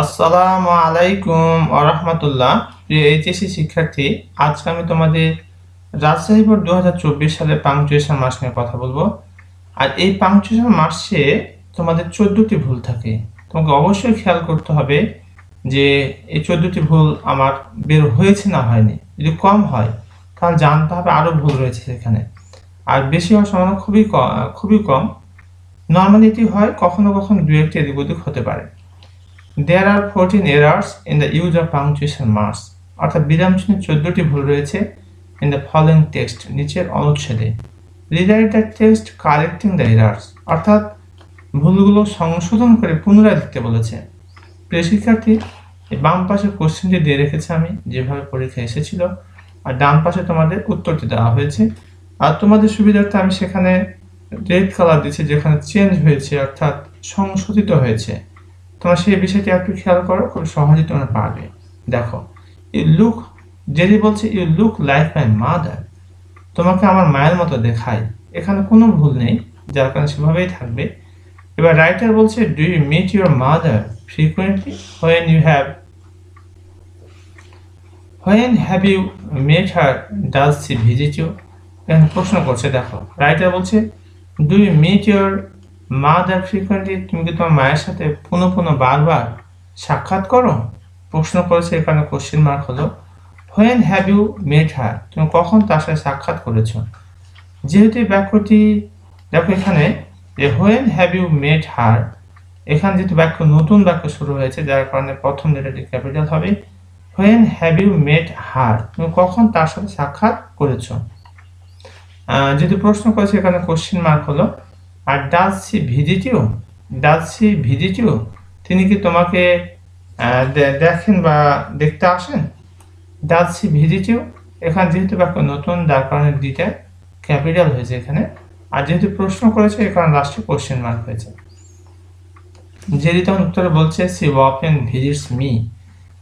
আসসালামু আলাইকুম ওয়া রাহমাতুল্লাহ। প্রিয় এইচএসসি শিক্ষার্থী, আজকে আমি তোমাদের রাজশাহী বোর্ড 2024 সালের পাংচুয়েশন মাস নিয়ে কথা বলবো। আর এই পাংচুয়েশন মাসে তোমাদের 14টি ভুল থাকে। তোমাকে অবশ্যই খেয়াল করতে হবে যে এই 14টি ভুল আমার বের হয়েছে না হয়নি। যদি কম হয় তাহলে জানতে হবে আরো ভুল রয়েছে সেখানে। আর বেশি হওয়ার সম্ভাবনা খুবই কম। নর্মালি এটি হয়, কখনো কখনো দু একটি এদিক ওদিক হতে পারে। There are 14 errors in the use of punctuation marks. অর্থাৎ বিরাম চিহ্নে 14টি ভুল রয়েছে in the following text, নিচের অনুচ্ছেদে। Rewrite the text correcting the errors. অর্থাৎ ভুলগুলো সংশোধন করে পুনরায় লিখতে বলেছে। প্রিয় শিক্ষার্থী, এই বাম পাশে কোশ্চেনটি দিয়ে রেখেছি আমি যেভাবে পরীক্ষা এসেছিল, আর ডান পাশে তোমাদের উত্তরটি দেওয়া হয়েছে। আর তোমাদের সুবিধার্থে আমি সেখানে রেড কালার দিয়েছি যেখানে চেঞ্জ হয়েছে অর্থাৎ সংশোধিত হয়েছে। তোমরা সেই বিষয়টি একটু খেয়াল করো, খুব সহজেই তোমরা পারবে। দেখো, ইউ লুক, জেরি বলছে you look like my mother, তোমাকে আমার মায়ের মতো দেখায়। এখানে কোনো ভুল নেই, যার কারণে সেভাবেই থাকবে। এবার রাইটার বলছে do you meet your mother frequently, when have you met her, does she visit you. এখানে প্রশ্ন করছে, দেখো রাইটার বলছে do you meet your mother frequently, তুমি কি তোমার মায়ের সাথে পুনঃ পুনঃ বারবার সাক্ষাৎ করো? প্রশ্ন করেছে, এখানে কোশ্চেন মার্ক হলো। হোয়েন হ্যাভ ইউ মেট হার, তুমি কখন তার সাথে সাক্ষাৎ করেছো? যেহেতু এই বাক্যটি, দেখো এখানে যে হোয়েন হ্যাভ ইউ মেট হার, এখানে যেহেতু বাক্য নতুন বাক্য শুরু হয়েছে, যার কারণে প্রথম লেটারটি ক্যাপিটাল হবে। হোয়েন হ্যাভ ইউ মেট হার, তুমি কখন তার সাথে সাক্ষাৎ করেছো? যেহেতু প্রশ্ন করেছে, এখানে কোশ্চেন মার্ক হলো। আর does she visit you, does she visit you, তিনি কি তোমাকে দেখেন বা দেখতে আসেন? ডাজ সি ভিজিট ইউ, এখানে যেহেতু বাক্য নতুন, যার কারণে ডিটা ক্যাপিটাল হয়েছে এখানে। আর যেহেতু প্রশ্ন করেছে, এখানে লাস্টে কোশ্চেন মার্ক হয়েছে। যেটি তখন উত্তরে বলছে she often visits me,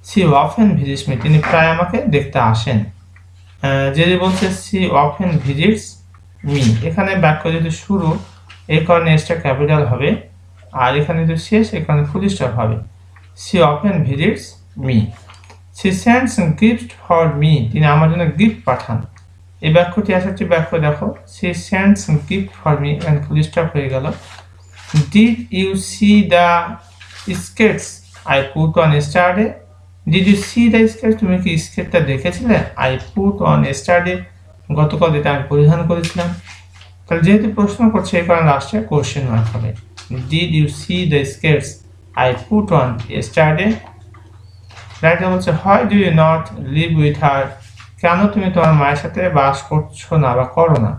she often visits me, তিনি প্রায় আমাকে দেখতে আসেন। যেটি বলছে সি অফেন ভিজিটস মি, এখানে বাক্য যেহেতু শুরু, এই কারণে এসটা ক্যাপিটাল হবে। আর এখানে যদি শেষ, এখানে ফুল স্টপ হবে। She often visits me. She sends gift for me, তিনি আমার জন্য গিফট পাঠান। এই বাক্যটি আসার বাক্য দেখো, she sends gift for me, এখানে ফুল স্টপ হয়ে গেল। Did you see the skates I put on Saturday, did you see the skates, তুমি কি স্কেটটা দেখেছিলে? আই পুট অন স্টারডে, গতকাল যেটা আমি পরিধান করেছিলাম। তাহলে যেহেতু প্রশ্ন করছে, এই কারণে লাস্টে কোশ্চেন মার্ক হবে। Did you see the skates I put on Saturday. Writer বলছে why do you not live with her, কেন তুমি তোমার মায়ের সাথে বাস করছো না বা করো না?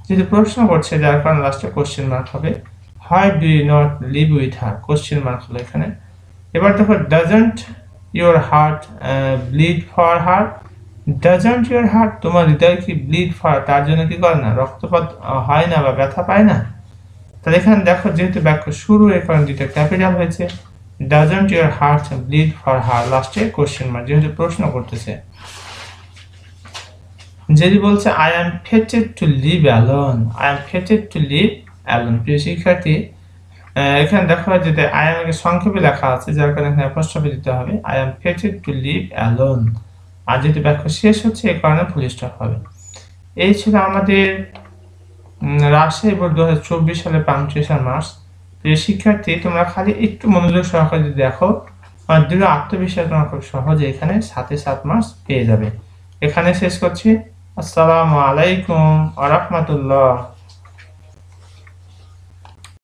যেহেতু প্রশ্ন করছে, যার কারণে লাস্টে কোশ্চেন মার্ক হবে। Why do you not live with her, question mark হলো এখানে। এবার দেখো doesn't your heart bleed for her, doesn't your heart, তোমার হৃদয় কি ব্লিড ফর, তার জন্য কি করে না, রক্তপাত হয় না বা ব্যথা পায় না? তাহলে এখানে দেখো যেহেতু বাক্য শুরু, এই কারণে দুইটা ক্যাপিটাল হয়েছে। Doesn't your heart bleed for her, লাস্টে কোশ্চেন মার্ক, যেহেতু প্রশ্ন করতেছে। যেটি বলছে I am fated to live alone, I am fated to live alone. প্রিয় শিক্ষার্থী, এখানে দেখো যেটা আই এম সংক্ষেপে লেখা আছে, যার কারণে এখানে অ্যাপোস্ট্রফি দিতে হবে। I am fated to live alone. আর যেহেতু বাক্য শেষ হচ্ছে, এই কারণে ফুল স্টপ হবে। এই ছিল আমাদের রাজশাহী বোর্ড 2024 সালে পাংচুয়েশন মার্কস। প্রিয় শিক্ষার্থী, তোমরা খালি একটু মনোযোগ সহকারে যদি দেখো, আর দৃঢ় আত্মবিশ্বাস, তোমরা খুব সহজে এখানে 7 মার্কস পেয়ে যাবে। এখানে শেষ করছি। আসসালামু আলাইকুম ওয়া রাহমাতুল্লাহ।